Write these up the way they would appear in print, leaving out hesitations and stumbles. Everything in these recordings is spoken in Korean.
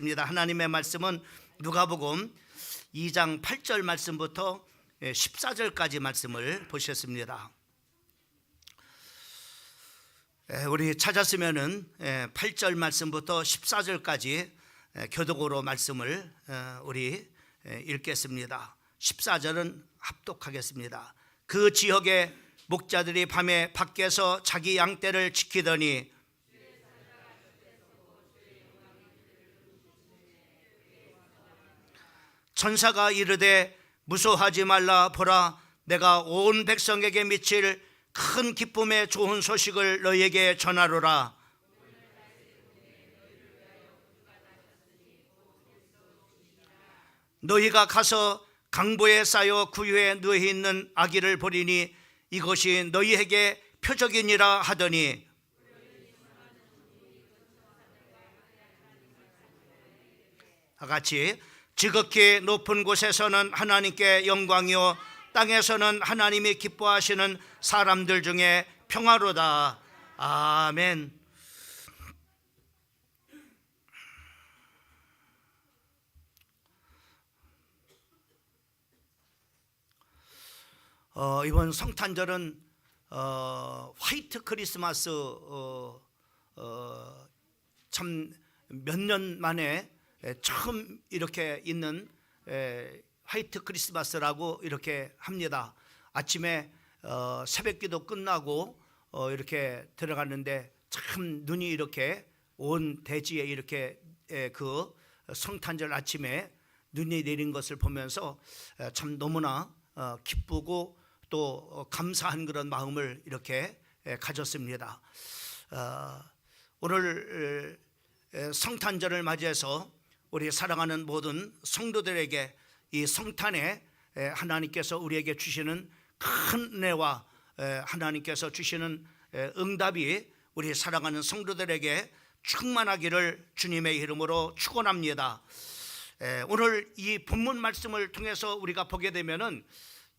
하나님의 말씀은 누가복음 2장 8절 말씀부터 14절까지 말씀을 보셨습니다. 우리 찾았으면은 8절 말씀부터 14절까지 교독으로 말씀을 우리 읽겠습니다. 14절은 합독하겠습니다. 그 지역의 목자들이 밤에 밖에서 자기 양떼를 지키더니 천사가 이르되 무서워하지 말라. 보라, 내가 온 백성에게 미칠 큰 기쁨의 좋은 소식을 너희에게 전하노라. 너희가 가서 강보에 쌓여 구유에 누워 있는 아기를 보리니 이것이 너희에게 표적이니라 하더니 다같이 지극히 높은 곳에서는 하나님께 영광이요 땅에서는 하나님이 기뻐하시는 사람들 중에 평화로다. 아멘. 이번 성탄절은 화이트 크리스마스 참 몇 년 만에 처음 이렇게 있는 화이트 크리스마스라고 이렇게 합니다. 아침에 새벽기도 끝나고 이렇게 들어갔는데 참 눈이 이렇게 온 대지에 이렇게 그 성탄절 아침에 눈이 내린 것을 보면서 참 너무나 기쁘고 또 감사한 그런 마음을 이렇게 가졌습니다. 오늘 성탄절을 맞이해서 우리 사랑하는 모든 성도들에게 이 성탄에 하나님께서 우리에게 주시는 큰 은혜와 하나님께서 주시는 응답이 우리 사랑하는 성도들에게 충만하기를 주님의 이름으로 축원합니다. 오늘 이 본문 말씀을 통해서 우리가 보게 되면은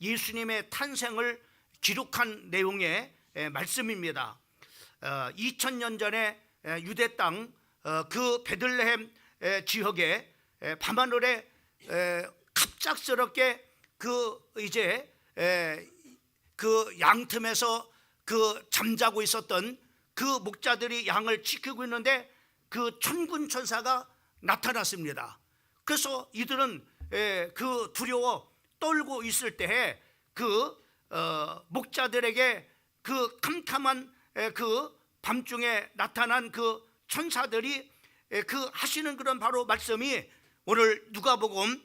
예수님의 탄생을 기록한 내용의 말씀입니다. 2000년 전에 유대 땅 그 베들레헴 지역에 밤하늘에 갑작스럽게 그 양틈에서 그 잠자고 있었던 그 목자들이 양을 지키고 있는데 그 천군 천사가 나타났습니다. 그래서 이들은 그 두려워 떨고 있을 때에 그 목자들에게 그 캄캄한 그 밤중에 나타난 그 천사들이 그 하시는 그런 바로 말씀이 오늘 누가복음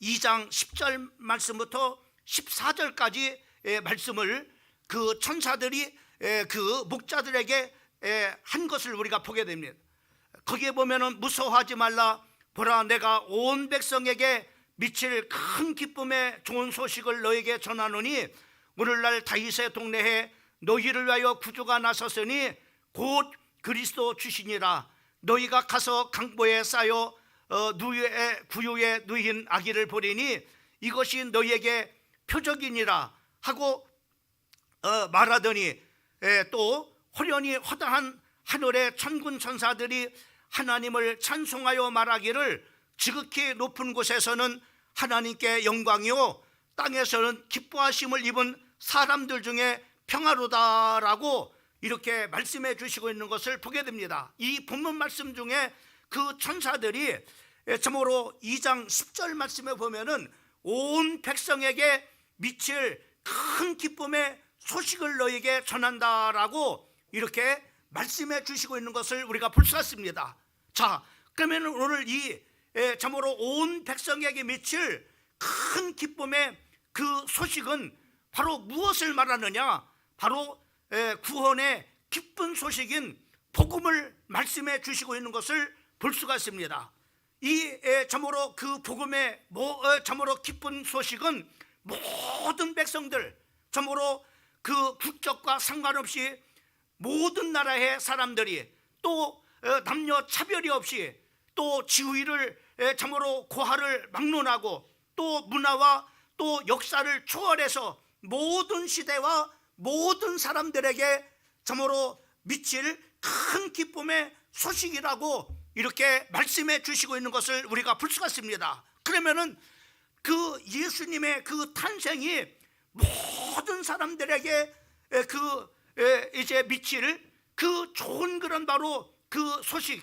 2장 10절 말씀부터 14절까지 말씀을 그 천사들이 그 목자들에게 한 것을 우리가 보게 됩니다. 거기에 보면은 무서워하지 말라. 보라, 내가 온 백성에게 미칠 큰 기쁨의 좋은 소식을 너에게 전하노니 오늘날 다윗의 동네에 너희를 위하여 구주가 나섰으니 곧 그리스도 주시니라. 너희가 가서 강보에 쌓여 구유에 누인 아기를 보리니 이것이 너희에게 표적이니라 하고 말하더니 또 호련히 허다한 하늘의 천군 천사들이 하나님을 찬송하여 말하기를 지극히 높은 곳에서는 하나님께 영광이요 땅에서는 기뻐하심을 입은 사람들 중에 평화로다라고 이렇게 말씀해 주시고 있는 것을 보게 됩니다. 이 본문 말씀 중에 그 천사들이 참으로 2장 10절 말씀에 보면은 온 백성에게 미칠 큰 기쁨의 소식을 너에게 전한다라고 이렇게 말씀해 주시고 있는 것을 우리가 볼 수 있습니다. 자, 그러면 오늘 이 참으로 온 백성에게 미칠 큰 기쁨의 그 소식은 바로 무엇을 말하느냐? 바로 구원의 기쁜 소식인 복음을 말씀해 주시고 있는 것을 볼 수가 있습니다. 이 참으로 그 복음의 참으로 기쁜 소식은 모든 백성들, 참으로 그 국적과 상관없이 모든 나라의 사람들이 또 남녀 차별이 없이 또 지위를 참으로 고하를 막론하고 또 문화와 또 역사를 초월해서 모든 시대와 모든 사람들에게 참으로 미칠 큰 기쁨의 소식이라고 이렇게 말씀해 주시고 있는 것을 우리가 볼 수가 있습니다. 그러면은 그 예수님의 그 탄생이 모든 사람들에게 이제 미칠 그 좋은 그런 바로 그 소식,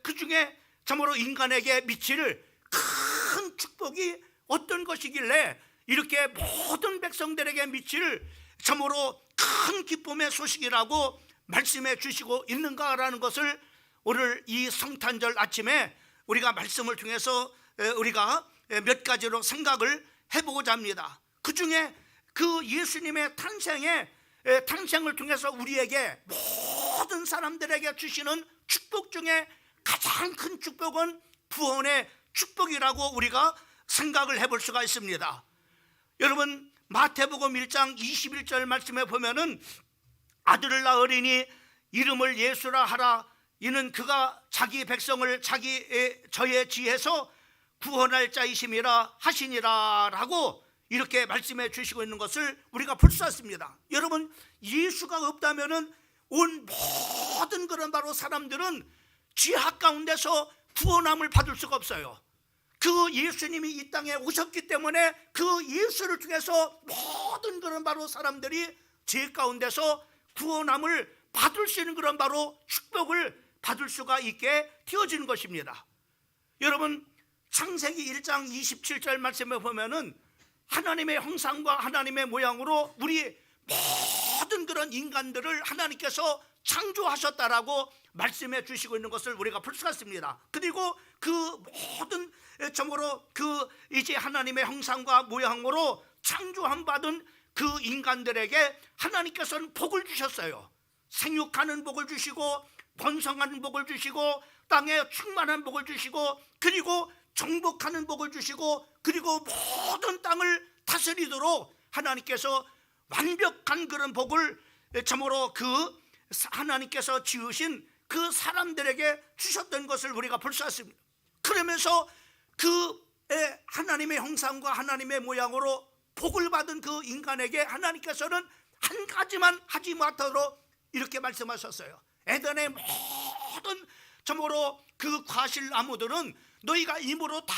그 중에 참으로 인간에게 미칠 큰 축복이 어떤 것이길래 이렇게 모든 백성들에게 미칠 참으로 큰 기쁨의 소식이라고 말씀해 주시고 있는가라는 것을 오늘 이 성탄절 아침에 우리가 말씀을 통해서 우리가 몇 가지로 생각을 해보고자 합니다. 그 중에 그 예수님의 탄생을 통해서 우리에게 모든 사람들에게 주시는 축복 중에 가장 큰 축복은 구원의 축복이라고 우리가 생각을 해볼 수가 있습니다. 여러분, 마태복음 1장 21절 말씀에 보면은 아들을 낳으리니 이름을 예수라 하라. 이는 그가 자기 백성을 저의 지혜에서 구원할 자이심이라 하시니라 라고 이렇게 말씀해 주시고 있는 것을 우리가 볼 수 있습니다. 여러분, 예수가 없다면은 온 모든 그런 바로 사람들은 죄악 가운데서 구원함을 받을 수가 없어요. 그 예수님이 이 땅에 오셨기 때문에 그 예수를 통해서 모든 그런 바로 사람들이 죄 가운데서 구원함을 받을 수 있는 그런 바로 축복을 받을 수가 있게 되어지는 것입니다. 여러분, 창세기 1장 27절 말씀에 보면은 하나님의 형상과 하나님의 모양으로 우리 모든 그런 인간들을 하나님께서 창조하셨다라고 말씀해 주시고 있는 것을 우리가 볼 수가 있습니다. 그리고 그 모든 참으로 그 이제 하나님의 형상과 모양으로 창조함 받은 그 인간들에게 하나님께서는 복을 주셨어요. 생육하는 복을 주시고 번성하는 복을 주시고 땅에 충만한 복을 주시고 그리고 정복하는 복을 주시고 그리고 모든 땅을 다스리도록 하나님께서 완벽한 그런 복을 참으로 그 하나님께서 지으신 그 사람들에게 주셨던 것을 우리가 볼 수 있습니다. 그러면서 그 하나님의 형상과 하나님의 모양으로 복을 받은 그 인간에게 하나님께서는 한 가지만 하지 못하도록 이렇게 말씀하셨어요. 에덴의 모든 참으로 그 과실나무들은 너희가 입으로 다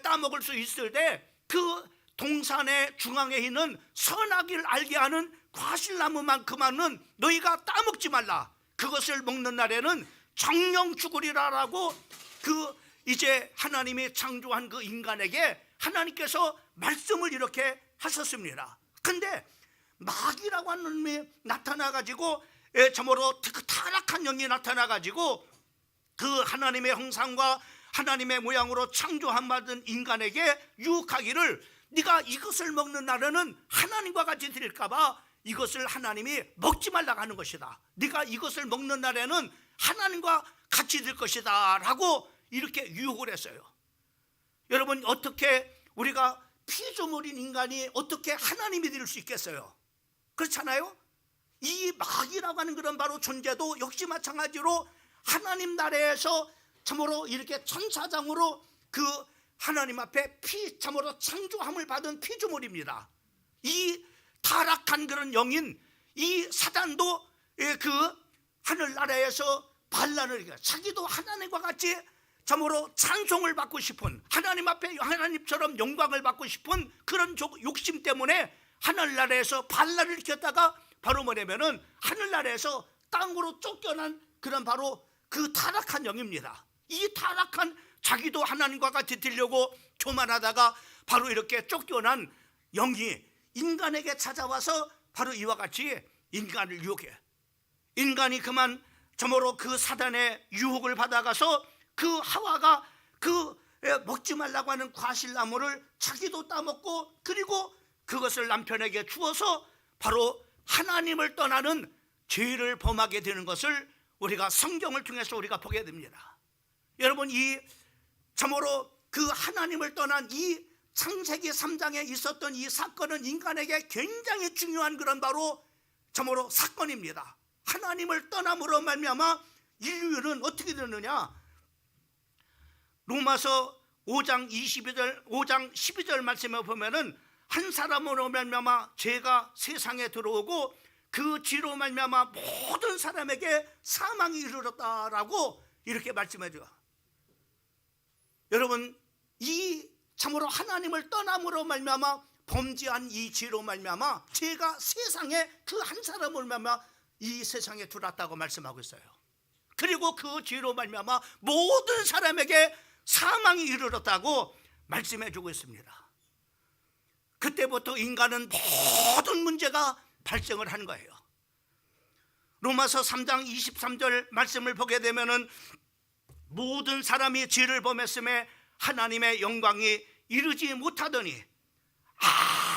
따먹을 수 있을 때 그 동산의 중앙에 있는 선악을 알게 하는 과실나무만큼만은 너희가 따먹지 말라. 그것을 먹는 날에는 정령 죽으리라라고 그 이제 하나님이 창조한 그 인간에게 하나님께서 말씀을 이렇게 하셨습니다. 근데 마귀라고 하는 놈이 나타나가지고 참으로 그 타락한 영이 나타나가지고 그 하나님의 형상과 하나님의 모양으로 창조한 받은 인간에게 유혹하기를 네가 이것을 먹는 날에는 하나님과 같이 될까봐 이것을 하나님이 먹지 말라고 하는 것이다. 네가 이것을 먹는 날에는 하나님과 같이 될 것이다 라고 이렇게 유혹을 했어요. 여러분, 어떻게 우리가 피조물인 인간이 어떻게 하나님이 될 수 있겠어요? 그렇잖아요. 이 마귀라고 하는 그런 바로 존재도 역시 마찬가지로 하나님 나라에서 참으로 이렇게 천사장으로 그 하나님 앞에 참으로 창조함을 받은 피조물입니다. 이 타락한 그런 영인 이 사단도 그 하늘나라에서 반란을 자기도 하나님과 같이 참으로 찬송을 받고 싶은 하나님 앞에 하나님처럼 영광을 받고 싶은 그런 욕심 때문에 하늘나라에서 반란을 일으켰다가 바로 뭐냐면은 하늘나라에서 땅으로 쫓겨난 그런 바로 그 타락한 영입니다. 이 타락한 자기도 하나님과 같이 되려고 교만하다가 바로 이렇게 쫓겨난 영이 인간에게 찾아와서 바로 이와 같이 인간을 유혹해. 인간이 그만 참으로 그 사단의 유혹을 받아가서 그 하와가 그 먹지 말라고 하는 과실나무를 자기도 따먹고 그리고 그것을 남편에게 주어서 바로 하나님을 떠나는 죄를 범하게 되는 것을 우리가 성경을 통해서 우리가 보게 됩니다. 여러분, 이 참으로 그 하나님을 떠난 이 창세기 3장에 있었던 이 사건은 인간에게 굉장히 중요한 그런 바로 참으로 사건입니다. 하나님을 떠남으로 말미암아 인류는 어떻게 되느냐? 로마서 5장 12절 말씀에 보면은 한 사람으로 말미암아 죄가 세상에 들어오고 그 죄로 말미암아 모든 사람에게 사망이 이르렀다라고 이렇게 말씀해 줘. 여러분, 이 참으로 하나님을 떠남으로 말미암아 범죄한 이 죄로 말미암아 죄가 세상에 그 한 사람을 말미암아 이 세상에 들어왔다고 말씀하고 있어요. 그리고 그 죄로 말미암아 모든 사람에게 사망이 이르렀다고 말씀해 주고 있습니다. 그때부터 인간은 모든 문제가 발생을 한 거예요. 로마서 3장 23절 말씀을 보게 되면은 모든 사람이 죄를 범했음에 하나님의 영광이 이르지 못하더니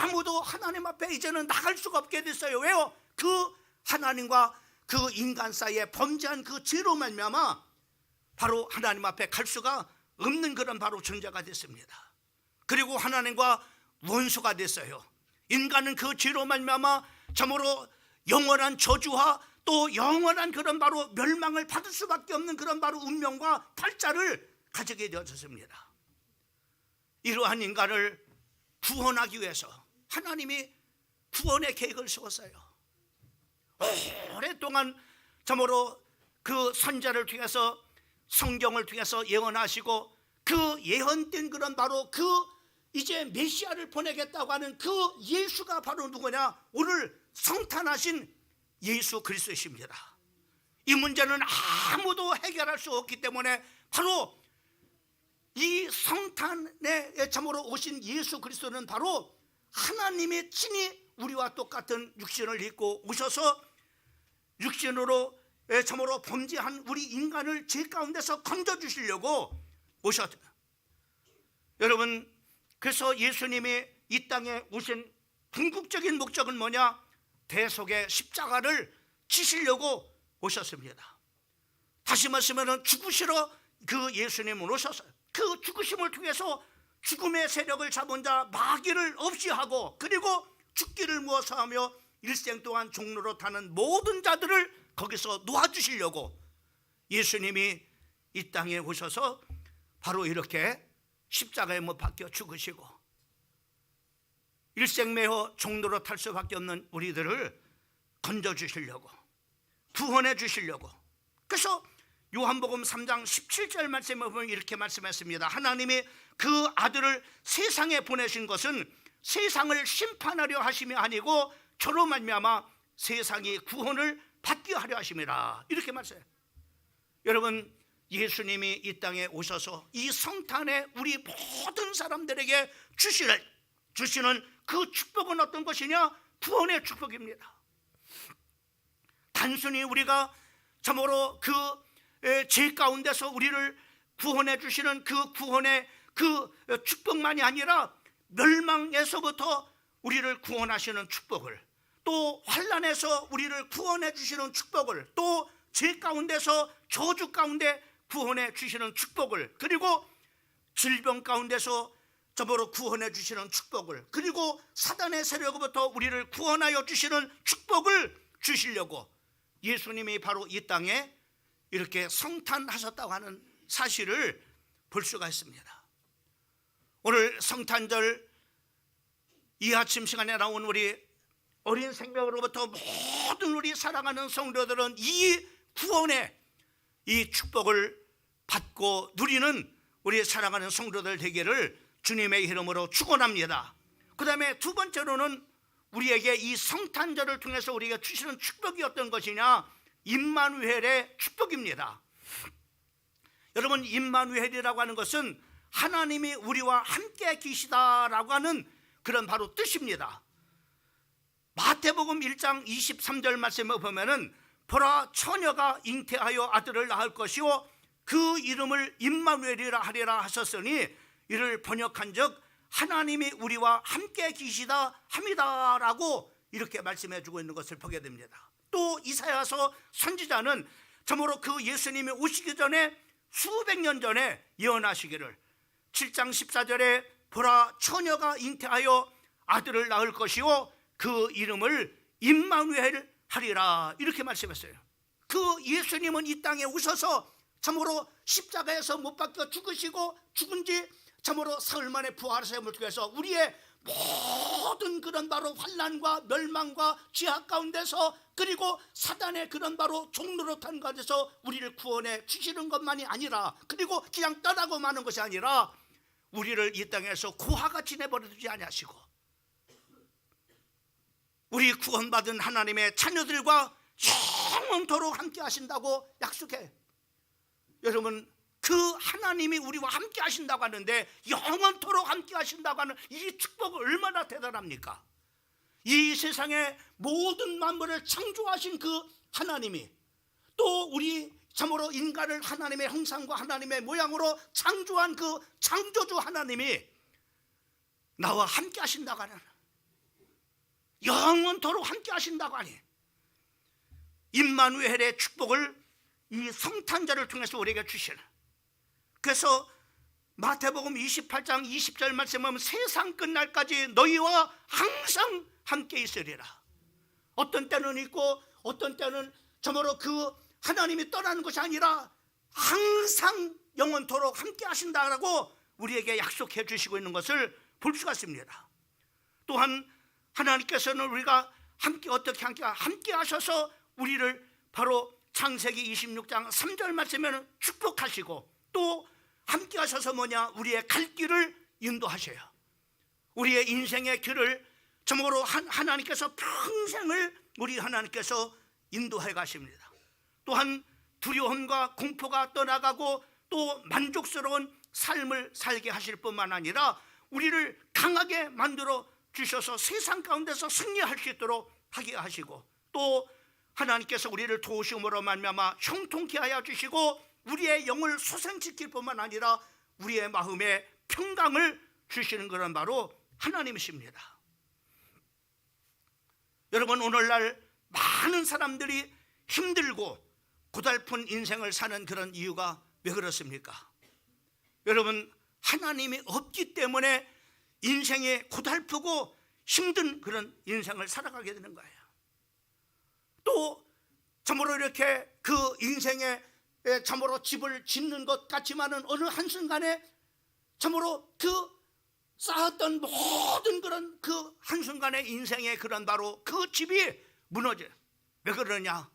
아무도 하나님 앞에 이제는 나갈 수가 없게 됐어요. 왜요? 그 하나님과 그 인간 사이에 범죄한 그 죄로 말미암아 바로 하나님 앞에 갈 수가 없는 그런 바로 존재가 됐습니다. 그리고 하나님과 원수가 됐어요. 인간은 그 죄로 말미암아 참으로 영원한 저주와 또 영원한 그런 바로 멸망을 받을 수밖에 없는 그런 바로 운명과 팔자를 가지게 되었습니다. 이러한 인간을 구원하기 위해서 하나님이 구원의 계획을 세웠어요. 오랫동안 참으로 그 선자를 통해서 성경을 통해서 예언하시고 그 예언된 그런 바로 그 이제 메시아를 보내겠다고 하는 그 예수가 바로 누구냐? 오늘 성탄하신 예수 그리스도이십니다. 이 문제는 아무도 해결할 수 없기 때문에 바로 이 성탄에 참으로 오신 예수 그리스도는 바로 하나님의 친히 우리와 똑같은 육신을 입고 오셔서 육신으로 참으로 범죄한 우리 인간을 죄 가운데서 건져주시려고 오셨다. 여러분, 그래서 예수님이 이 땅에 오신 궁극적인 목적은 뭐냐? 대속의 십자가를 지시려고 오셨습니다. 다시 말하면 죽으시러 그 예수님은 오셨어요. 그 죽으심을 통해서 죽음의 세력을 잡은 자 마귀를 없이 하고 그리고 죽기를 무서워하며 일생 동안 종로로 타는 모든 자들을 거기서 놓아주시려고 예수님이 이 땅에 오셔서 바로 이렇게 십자가에 못 박혀 죽으시고 일생매어 종로로 탈 수밖에 없는 우리들을 건져주시려고 구원해 주시려고. 그래서 요한복음 3장 17절 말씀에 보면 이렇게 말씀했습니다. 하나님이 그 아들을 세상에 보내신 것은 세상을 심판하려 하심이 아니고 저로 말미암아 세상이 구원을 받게 하려 하심이라. 이렇게 말씀해요. 여러분, 예수님이 이 땅에 오셔서 이 성탄에 우리 모든 사람들에게 주시는 그 축복은 어떤 것이냐? 구원의 축복입니다. 단순히 우리가 참으로 그 죄 가운데서 우리를 구원해 주시는 그 구원의 그 축복만이 아니라 멸망에서부터 우리를 구원하시는 축복을, 또 환난에서 우리를 구원해 주시는 축복을, 또 죄 가운데서 저주 가운데 구원해 주시는 축복을, 그리고 질병 가운데서 저보로 구원해 주시는 축복을, 그리고 사단의 세력으로부터 우리를 구원하여 주시는 축복을 주시려고 예수님이 바로 이 땅에 이렇게 성탄하셨다고 하는 사실을 볼 수가 있습니다. 오늘 성탄절 이 아침 시간에 나온 우리 어린 생명으로부터 모든 우리 사랑하는 성도들은 이 구원의 이 축복을 받고 누리는 우리 사랑하는 성도들 되기를 주님의 이름으로 축원합니다. 그 다음에 두 번째로는 우리에게 이 성탄절을 통해서 우리에게 주시는 축복이 어떤 것이냐? 임마누엘의 축복입니다. 여러분, 임마누엘이라고 하는 것은 하나님이 우리와 함께 계시다라고 하는 그런 바로 뜻입니다. 마태복음 1장 23절 말씀을 보면은 보라, 처녀가 잉태하여 아들을 낳을 것이요 그 이름을 임마누엘이라 하리라 하셨으니 이를 번역한즉 하나님이 우리와 함께 계시다 함이다라고 이렇게 말씀해 주고 있는 것을 보게 됩니다. 또 이사야서 선지자는 참으로 그 예수님이 오시기 전에 수백 년 전에 예언하시기를 7장 14절에 보라, 처녀가 잉태하여 아들을 낳을 것이요 그 이름을 임마누엘 하리라 이렇게 말씀했어요. 그 예수님은 이 땅에 오셔서 참으로 십자가에서 못 박혀 죽으시고 죽은 지 참으로 사흘 만에 부활하심을 통해서 우리의 모든 그런 바로 환난과 멸망과 지하 가운데서 그리고 사단의 그런 바로 종노릇한 것에서 우리를 구원해 주시는 것만이 아니라, 그리고 그냥 떠나고 마는 것이 아니라 우리를 이 땅에서 고아가 지내버리지 아니하시고 우리 구원받은 하나님의 자녀들과 영원토록 함께 하신다고 약속해. 여러분, 그 하나님이 우리와 함께 하신다고 하는데, 영원토록 함께 하신다고 하는 이 축복은 얼마나 대단합니까? 이 세상의 모든 만물을 창조하신 그 하나님이, 또 우리 참으로 인간을 하나님의 형상과 하나님의 모양으로 창조한 그 창조주 하나님이 나와 함께 하신다고 하는, 영원토록 함께 하신다고 하니, 임마누엘의 축복을 이 성탄절을 통해서 우리에게 주시는. 그래서 마태복음 28장 20절 말씀에 보면 세상 끝날까지 너희와 항상 함께 있으리라. 어떤 때는 있고 어떤 때는 저모로 그 하나님이 떠나는 것이 아니라 항상 영원토록 함께 하신다라고 우리에게 약속해 주시고 있는 것을 볼 수가 있습니다. 또한 하나님께서는 우리가 함께 어떻게 함께 하셔서 우리를 바로 창세기 26장 3절 말씀에는 축복하시고, 또 함께 하셔서 뭐냐, 우리의 갈 길을 인도하셔요. 우리의 인생의 길을 저모로 하나님께서 평생을 우리 하나님께서 인도해 가십니다. 또한 두려움과 공포가 떠나가고 또 만족스러운 삶을 살게 하실 뿐만 아니라 우리를 강하게 만들어 주셔서 세상 가운데서 승리할 수 있도록 하게 하시고, 또 하나님께서 우리를 도우심으로 말미암아 형통케 하여 주시고 우리의 영을 소생시킬 뿐만 아니라 우리의 마음에 평강을 주시는 것은 바로 하나님이십니다. 여러분, 오늘날 많은 사람들이 힘들고 고달픈 인생을 사는 그런 이유가 왜 그렇습니까? 여러분, 하나님이 없기 때문에 인생이 고달프고 힘든 그런 인생을 살아가게 되는 거예요. 또 참으로 이렇게 그 인생에 참으로 집을 짓는 것 같지만은 어느 한순간에 참으로 그 쌓았던 모든 그런 그 한순간의 인생의 그런 바로 그 집이 무너져요. 왜 그러냐?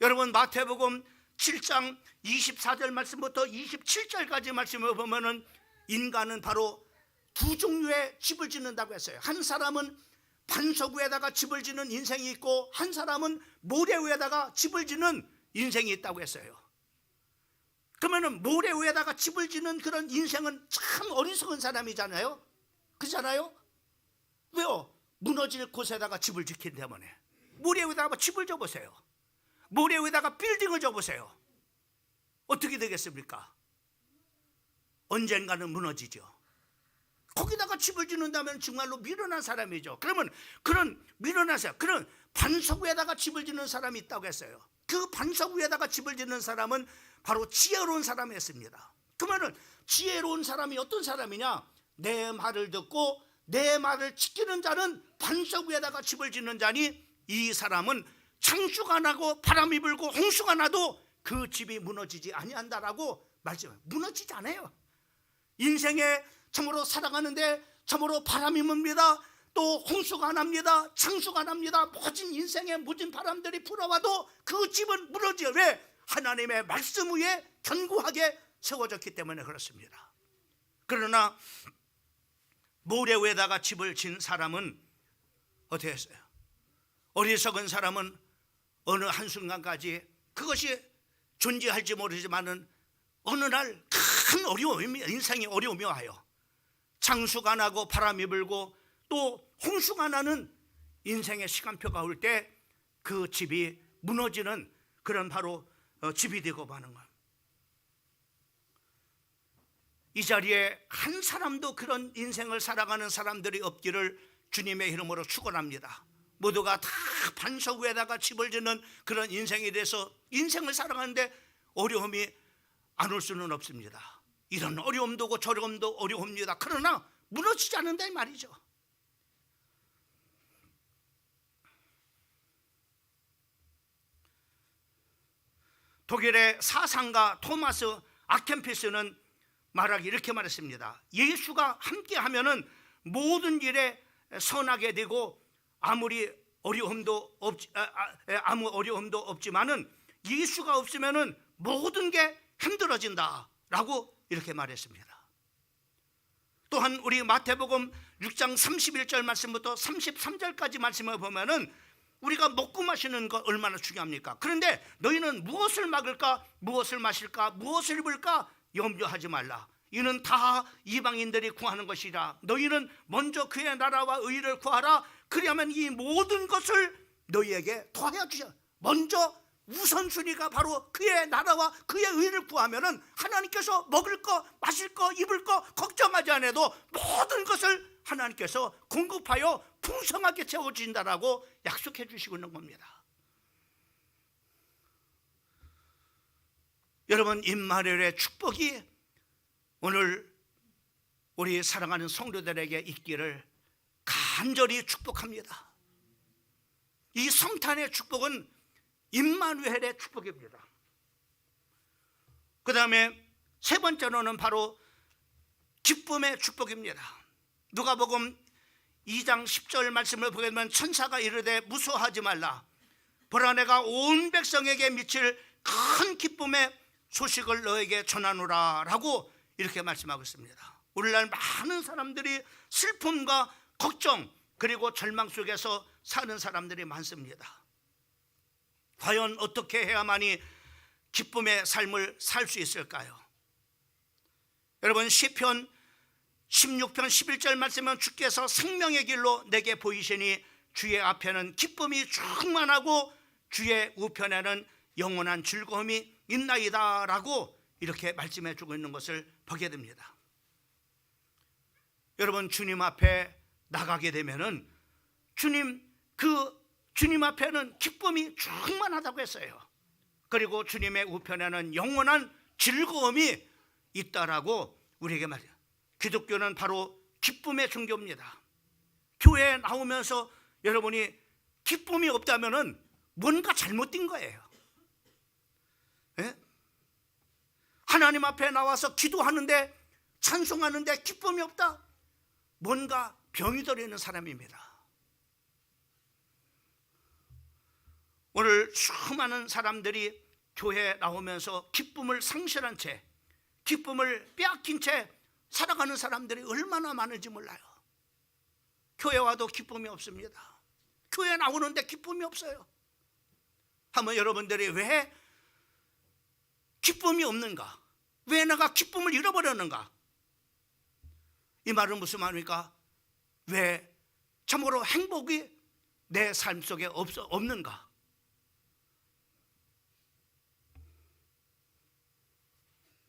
여러분, 마태복음 7장 24절 말씀부터 27절까지 말씀을 보면은 인간은 바로 두 종류의 집을 짓는다고 했어요. 한 사람은 반석 위에다가 집을 짓는 인생이 있고, 한 사람은 모래 위에다가 집을 짓는 인생이 있다고 했어요. 그러면은 모래 위에다가 집을 짓는 그런 인생은 참 어리석은 사람이잖아요. 그렇잖아요? 왜요? 무너질 곳에다가 집을 짓기 때문에. 모래 위에다가 집을 져보세요. 모래 위에다가 빌딩을 져보세요. 어떻게 되겠습니까? 언젠가는 무너지죠. 거기다가 집을 짓는다면 정말로 미련한 사람이죠. 그러면 그런 미련한 사람, 그런 반석 위에다가 집을 짓는 사람이 있다고 했어요. 그 반석 위에다가 집을 짓는 사람은 바로 지혜로운 사람이었습니다. 그러면 지혜로운 사람이 어떤 사람이냐? 내 말을 듣고 내 말을 지키는 자는 반석 위에다가 집을 짓는 자니, 이 사람은 창수가 나고 바람이 불고 홍수가 나도 그 집이 무너지지 아니한다라고 말씀해요. 무너지지 않아요. 인생에 참으로 살아가는데 참으로 바람이 붑니다. 또 홍수가 납니다. 창수가 납니다. 모든 인생의 모든 바람들이 불어와도 그 집은 무너져요. 왜? 하나님의 말씀 위에 견고하게 세워졌기 때문에 그렇습니다. 그러나 모래 위에다가 집을 진 사람은 어떻게 했어요? 어리석은 사람은 어느 한순간까지 그것이 존재할지 모르지만은 어느 날 큰 어려움이, 인생의 어려움이 와요. 창수가 나고 바람이 불고 또 홍수가 나는 인생의 시간표가 올 때 그 집이 무너지는 그런 바로 집이 되고 마는 것. 이 자리에 한 사람도 그런 인생을 살아가는 사람들이 없기를 주님의 이름으로 축원합니다. 모두가 다 반석 위에다가 집을 짓는 그런 인생에 대해서 인생을 살아가는데 어려움이 안 올 수는 없습니다. 이런 어려움도 오고 저려움도 어려웁니다. 그러나 무너지지 않는다 이 말이죠. 독일의 사상가 토마스 아켄피스는 말하기 이렇게 말했습니다. 예수가 함께 하면은 모든 일에 선하게 되고 아무리 어려움도 아무 어려움도 없지만은 예수가 없으면은 모든 게 힘들어진다라고 이렇게 말했습니다. 또한 우리 마태복음 6장 31절 말씀부터 33절까지 말씀을 보면은 우리가 먹고 마시는 거 얼마나 중요합니까? 그런데 너희는 무엇을 먹을까, 무엇을 마실까, 무엇을 입을까 염려하지 말라. 이는 다 이방인들이 구하는 것이라. 너희는 먼저 그의 나라와 의를 구하라. 그리하면 이 모든 것을 너희에게 더하여 주셔. 먼저 우선순위가 바로 그의 나라와 그의 의를 구하면은 하나님께서 먹을 거, 마실 거, 입을 거 걱정하지 않아도 모든 것을 하나님께서 공급하여 풍성하게 채워진다라고 약속해 주시고 있는 겁니다. 여러분, 임마누엘의 축복이 오늘 우리 사랑하는 성도들에게 있기를 간절히 축복합니다. 이 성탄의 축복은 임마누엘의 축복입니다. 그 다음에 세 번째로는 바로 기쁨의 축복입니다. 누가복음 2장 10절 말씀을 보게 되면 천사가 이르되 무서워하지 말라. 보라, 내가 온 백성에게 미칠 큰 기쁨의 소식을 너에게 전하노라 라고 이렇게 말씀하고 있습니다. 오늘날 많은 사람들이 슬픔과 걱정 그리고 절망 속에서 사는 사람들이 많습니다. 과연 어떻게 해야만이 기쁨의 삶을 살 수 있을까요? 여러분, 시편 16편 11절 말씀은 주께서 생명의 길로 내게 보이시니 주의 앞에는 기쁨이 충만하고 주의 우편에는 영원한 즐거움이 있나이다 라고 이렇게 말씀해 주고 있는 것을 보게 됩니다. 여러분, 주님 앞에 나가게 되면은 주님 앞에는 기쁨이 충만하다고 했어요. 그리고 주님의 우편에는 영원한 즐거움이 있다라고 우리에게 말해요. 기독교는 바로 기쁨의 종교입니다. 교회에 나오면서 여러분이 기쁨이 없다면은 뭔가 잘못된 거예요. 예? 하나님 앞에 나와서 기도하는데 찬송하는데 기쁨이 없다? 뭔가 병이 들어있는 사람입니다. 오늘 수많은 사람들이 교회에 나오면서 기쁨을 상실한 채, 기쁨을 빼앗긴 채 살아가는 사람들이 얼마나 많은지 몰라요. 교회 와도 기쁨이 없습니다. 교회 나오는데 기쁨이 없어요. 한번 여러분들이 왜 기쁨이 없는가? 왜 내가 기쁨을 잃어버렸는가? 이 말은 무슨 말입니까? 왜 참으로 행복이 내 삶 속에 없는가?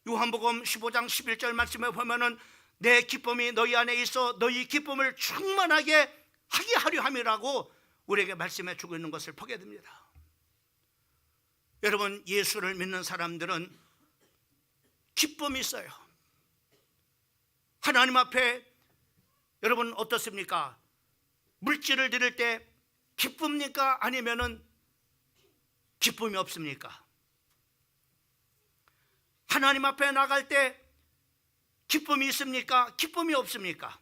요한복음 15장 11절 말씀에 보면은 내 기쁨이 너희 안에 있어 너희 기쁨을 충만하게 하게 하려 함이라고 우리에게 말씀해 주고 있는 것을 보게 됩니다. 여러분, 예수를 믿는 사람들은 기쁨이 있어요. 하나님 앞에 여러분 어떻습니까? 물질을 드릴 때 기쁩니까? 아니면은 기쁨이 없습니까? 하나님 앞에 나갈 때 기쁨이 있습니까? 기쁨이 없습니까?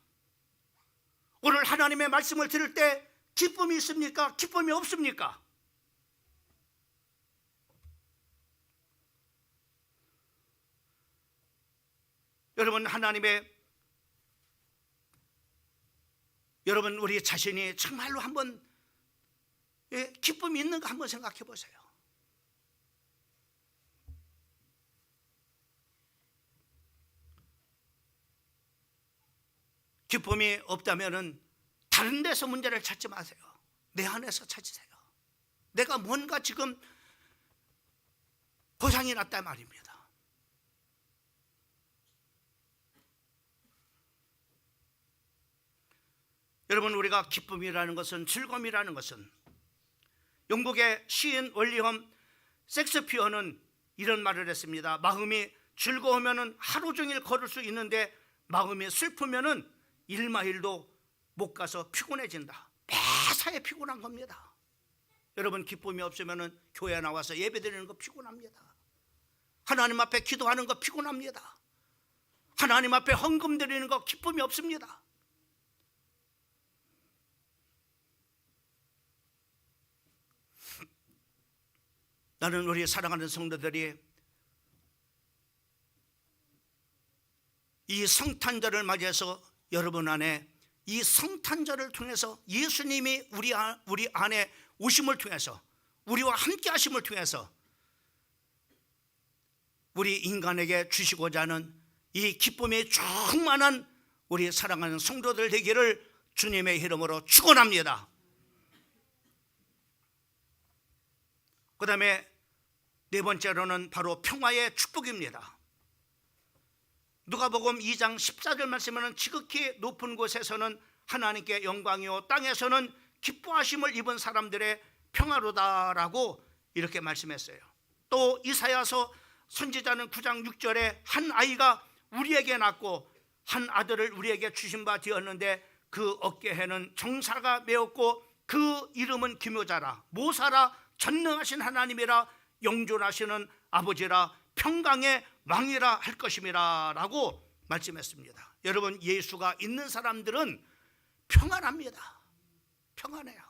오늘 하나님의 말씀을 들을 때 기쁨이 있습니까? 기쁨이 없습니까? 여러분, 여러분 우리 자신이 정말로 한번 기쁨이 있는가 한번 생각해 보세요. 기쁨이 없다면은 다른 데서 문제를 찾지 마세요. 내 안에서 찾으세요. 내가 뭔가 지금 고장이 났단 말입니다. 여러분, 우리가 기쁨이라는 것은, 즐거움이라는 것은, 영국의 시인 윌리엄 섹스피어는 이런 말을 했습니다. 마음이 즐거우면 하루 종일 걸을 수 있는데 마음이 슬프면 1마일도 못 가서 피곤해진다. 매사에 피곤한 겁니다. 여러분, 기쁨이 없으면 교회 나와서 예배드리는 거 피곤합니다. 하나님 앞에 기도하는 거 피곤합니다. 하나님 앞에 헌금 드리는 거 기쁨이 없습니다. 나는 우리 사랑하는 성도들이 이 성탄절을 맞이해서 여러분 안에 이 성탄절을 통해서 예수님이 우리 안에 오심을 통해서 우리와 함께 하심을 통해서 우리 인간에게 주시고자 하는 이 기쁨이 충만한 우리 사랑하는 성도들 되기를 주님의 이름으로 축원합니다. 그 다음에 네 번째로는 바로 평화의 축복입니다. 누가복음 2장 14절 말씀에는 지극히 높은 곳에서는 하나님께 영광이요 땅에서는 기뻐하심을 입은 사람들의 평화로다라고 이렇게 말씀했어요. 또 이사야서 선지자는 9장 6절에 한 아이가 우리에게 낳고 한 아들을 우리에게 주신 바 되었는데 그 어깨에는 정사가 메었고 그 이름은 기묘자라 모사라 전능하신 하나님이라 영존하시는 아버지라 평강의 왕이라 할 것임이라 라고 말씀했습니다. 여러분, 예수가 있는 사람들은 평안합니다. 평안해요.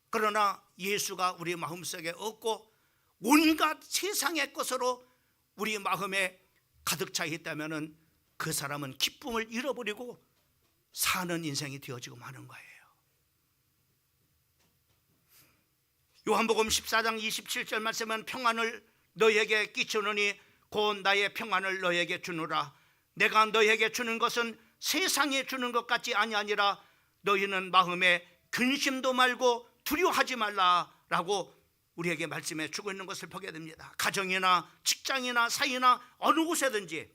그러나 예수가 우리 마음속에 없고 온갖 세상의 것으로 우리 마음에 가득 차 있다면 그 사람은 기쁨을 잃어버리고 사는 인생이 되어지고 마는 거예요. 요한복음 14장 27절 말씀은 평안을 너희에게 끼치노니 곧 나의 평안을 너희에게 주노라. 내가 너희에게 주는 것은 세상에 주는 것 같지 아니하니라. 너희는 마음에 근심도 말고 두려워하지 말라라고 우리에게 말씀해 주고 있는 것을 보게 됩니다. 가정이나 직장이나 사이나 어느 곳에든지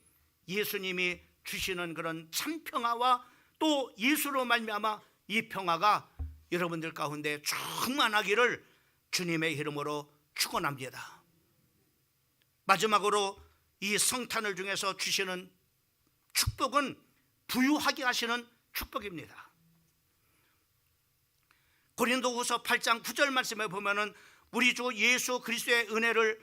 예수님이 주시는 그런 참 평화와 또 예수로 말미암아 이 평화가 여러분들 가운데 충만하기를 주님의 이름으로 축원합니다. 마지막으로 이 성탄을 중에서 주시는 축복은 부유하게 하시는 축복입니다. 고린도후서 8장 9절 말씀에 보면은 우리 주 예수 그리스도의 은혜를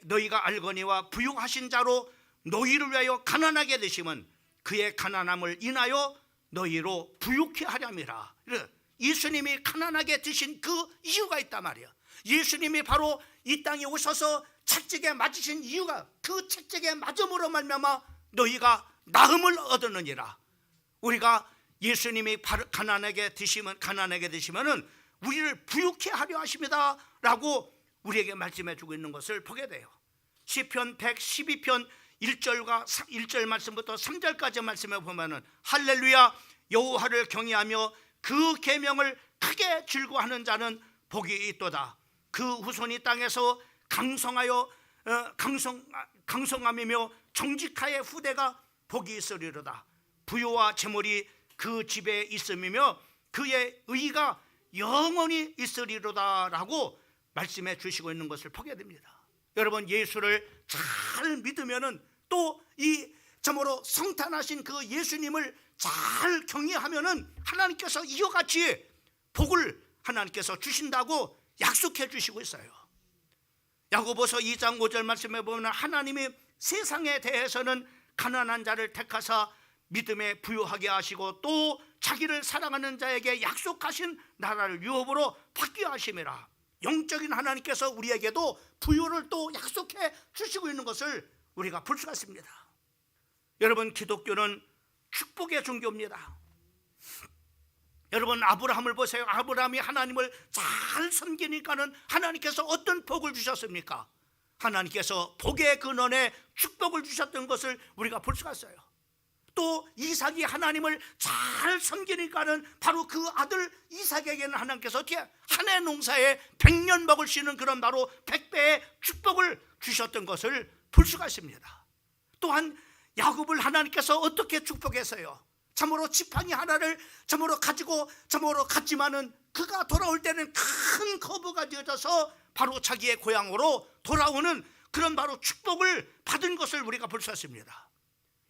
너희가 알거니와 부유하신 자로 너희를 위하여 가난하게 되심은 그의 가난함을 인하여 너희로 부유케 하렴이라. 예수님이 가난하게 드신 그 이유가 있단 말이야. 예수님이 바로 이 땅에 오셔서 채찍에 맞으신 이유가 그 채찍에 맞음으로 말미암아 너희가 나음을 얻었느니라. 우리가 예수님이 가난하게 드시면은 우리를 부유케 하려 하십니다 라고 우리에게 말씀해 주고 있는 것을 보게 돼요. 시편 112편 1절 말씀부터 3절까지 말씀해 보면은 할렐루야 여호와를 경외하며 그 계명을 크게 즐거워하는 자는 복이 있도다. 그 후손이 땅에서 강성함이며 정직하의 후대가 복이 있으리로다. 부요와 재물이 그 집에 있음이며 그의 의가 영원히 있으리로다 라고 말씀해 주시고 있는 것을 보게 됩니다. 여러분, 예수를 잘 믿으면은 또 이 참으로 성탄하신 그 예수님을 잘 경외하면은 하나님께서 이와 같이 복을 하나님께서 주신다고 약속해 주시고 있어요. 야고보서 2장 5절 말씀에 보면 하나님이 세상에 대해서는 가난한 자를 택하사 믿음에 부유하게 하시고 또 자기를 사랑하는 자에게 약속하신 나라를 유업으로 받게 하심이라. 영적인 하나님께서 우리에게도 부유를 또 약속해 주시고 있는 것을 우리가 볼 수가 있습니다. 여러분, 기독교는 축복의 종교입니다. 여러분, 아브라함을 보세요. 아브라함이 하나님을 잘 섬기니까는 하나님께서 어떤 복을 주셨습니까? 하나님께서 복의 근원에 축복을 주셨던 것을 우리가 볼 수가 있어요. 또 이삭이 하나님을 잘 섬기니까는 바로 그 아들 이삭에게는 하나님께서 어떻게 한 해 농사에 100년 먹을 수 있는 그런 바로 100배의 축복을 주셨던 것을 볼 수가 있습니다. 또한 야곱을 하나님께서 어떻게 축복했어요? 참으로 지팡이 하나를 참으로 가지고 참으로 갔지만은 그가 돌아올 때는 큰 거부가 되어져서 바로 자기의 고향으로 돌아오는 그런 바로 축복을 받은 것을 우리가 볼 수 있습니다.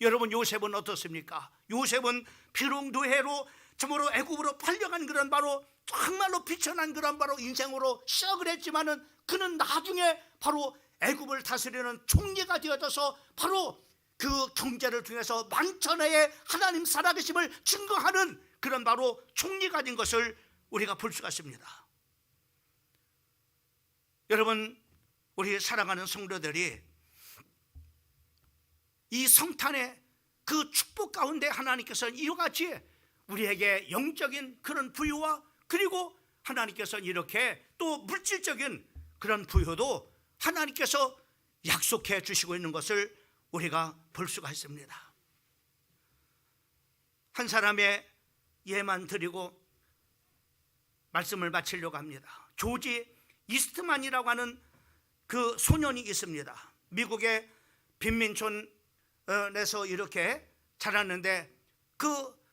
여러분, 요셉은 어떻습니까? 요셉은 비록 노예로 참으로 애굽으로 팔려간 그런 바로 정말로 비천한 그런 바로 인생으로 시작을 했지만은 그는 나중에 바로 애굽을 다스리는 총리가 되어져서 바로 그 경제를 통해서 만천하에 하나님 살아계심을 증거하는 그런 바로 총리가 된 것을 우리가 볼 수가 있습니다. 여러분, 우리 사랑하는 성도들이 이 성탄의 그 축복 가운데 하나님께서는 이와 같이 우리에게 영적인 그런 부유와, 그리고 하나님께서는 이렇게 또 물질적인 그런 부유도 하나님께서 약속해 주시고 있는 것을 우리가 볼 수가 있습니다. 한 사람의 예만 드리고 말씀을 마치려고 합니다. 조지 이스트만이라고 하는 그 소년이 있습니다. 미국의 빈민촌에서 이렇게 자랐는데 그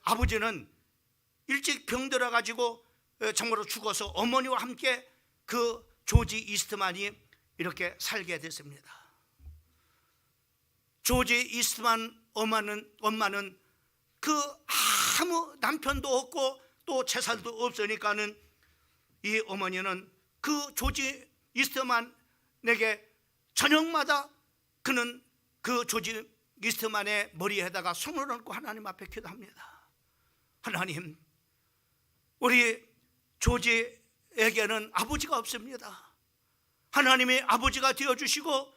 아버지는 일찍 병들어 가지고 정말로 죽어서 어머니와 함께 그 조지 이스트만이 이렇게 살게 됐습니다. 조지 이스트만 엄마는 그 아무 남편도 없고 또 재산도 없으니까는 이 어머니는 그 조지 이스트만에게 저녁마다 그는 그 조지 이스트만의 머리에다가 손을 얹고 하나님 앞에 기도합니다. 하나님, 우리 조지에게는 아버지가 없습니다. 하나님이 아버지가 되어주시고,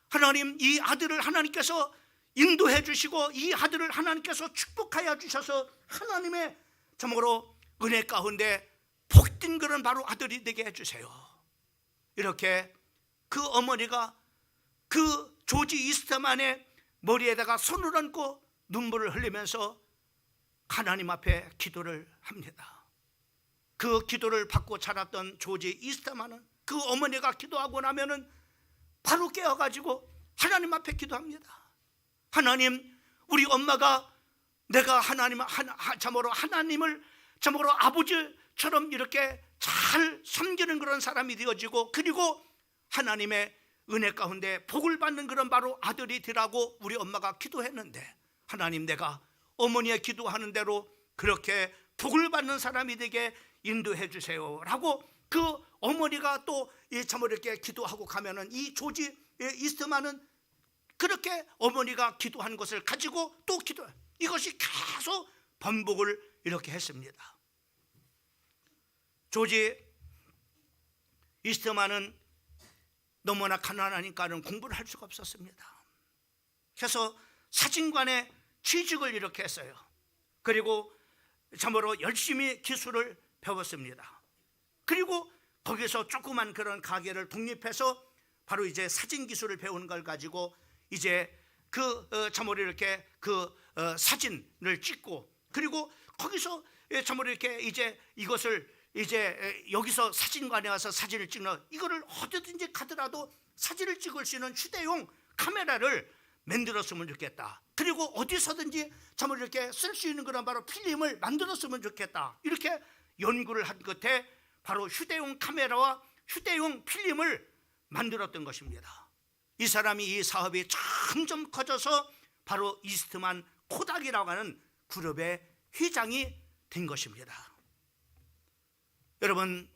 하나님 이 아들을 하나님께서 인도해 주시고, 이 아들을 하나님께서 축복하여 주셔서 하나님의 참으로 은혜 가운데 복된 그런 바로 아들이 되게 해주세요. 이렇게 그 어머니가 그 조지 이스트만의 머리에다가 손을 얹고 눈물을 흘리면서 하나님 앞에 기도를 합니다. 그 기도를 받고 자랐던 조지 이스트만은 그 어머니가 기도하고 나면은 바로 깨어가지고 하나님 앞에 기도합니다. 하나님, 우리 엄마가 내가 하나님을 참으로 아버지처럼 이렇게 잘 섬기는 그런 사람이 되어지고, 그리고 하나님의 은혜 가운데 복을 받는 그런 바로 아들이 되라고 우리 엄마가 기도했는데, 하나님, 내가 어머니의 기도하는 대로 그렇게 복을 받는 사람이 되게 인도해 주세요 라고 그 어머니가 또 참으로 이렇게 기도하고 가면은 이 조지 이스트만은 그렇게 어머니가 기도한 것을 가지고 또 기도해요. 이것이 계속 반복을 이렇게 했습니다. 조지 이스트만은 너무나 가난하니까는 공부를 할 수가 없었습니다. 그래서 사진관에 취직을 이렇게 했어요. 그리고 참으로 열심히 기술을 배웠습니다. 그리고 거기서 조그만 그런 가게를 독립해서 바로 이제 사진 기술을 배우는 걸 가지고 이제 참으로 이렇게 사진을 찍고, 그리고 거기서 참으로 이렇게 이제 이것을 이제 여기서 사진관에 와서 사진을 찍는, 이거를 어디든지 가더라도 사진을 찍을 수 있는 휴대용 카메라를 만들었으면 좋겠다. 그리고 어디서든지 참으로 이렇게 쓸 수 있는 그런 바로 필름을 만들었으면 좋겠다. 이렇게 연구를 한 끝에 바로 휴대용 카메라와 휴대용 필름을 만들었던 것입니다. 이 사람이 이 사업이 점점 커져서 바로 이스트만 코닥이라고 하는 그룹의 회장이 된 것입니다. 여러분,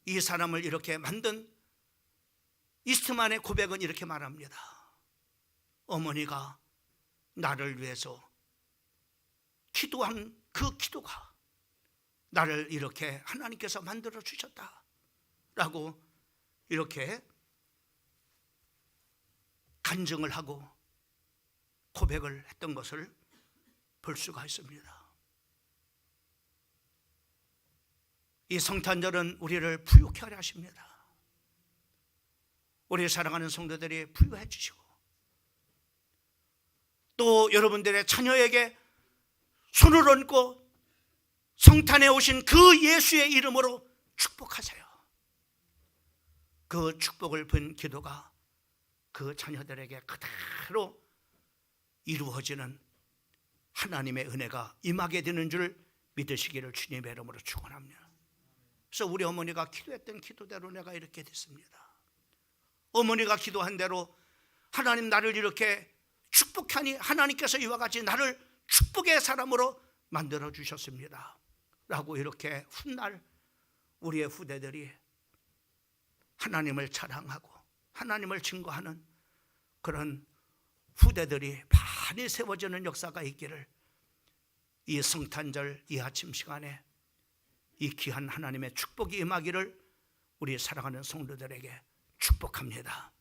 이 사람을 이렇게 만든 이스트만의 고백은 이렇게 말합니다. 어머니가 나를 위해서 기도한 그 기도가 나를 이렇게 하나님께서 만들어 주셨다라고 이렇게 간증을 하고 고백을 했던 것을 볼 수가 있습니다. 이 성탄절은 우리를 부유케 하려 하십니다. 우리 사랑하는 성도들이 부유해 주시고, 또 여러분들의 자녀에게 손을 얹고 성탄에 오신 그 예수의 이름으로 축복하세요. 그 축복을 본 기도가 그 자녀들에게 그대로 이루어지는 하나님의 은혜가 임하게 되는 줄 믿으시기를 주님의 이름으로 축원합니다. 그래서 우리 어머니가 기도했던 기도대로 내가 이렇게 됐습니다. 어머니가 기도한 대로 하나님 나를 이렇게 축복하니 하나님께서 이와 같이 나를 축복의 사람으로 만들어 주셨습니다 라고 이렇게 훗날 우리의 후대들이 하나님을 자랑하고 하나님을 증거하는 그런 후대들이 많이 세워지는 역사가 있기를, 이 성탄절 이 아침 시간에 이 귀한 하나님의 축복이 임하기를 우리 사랑하는 성도들에게 축복합니다.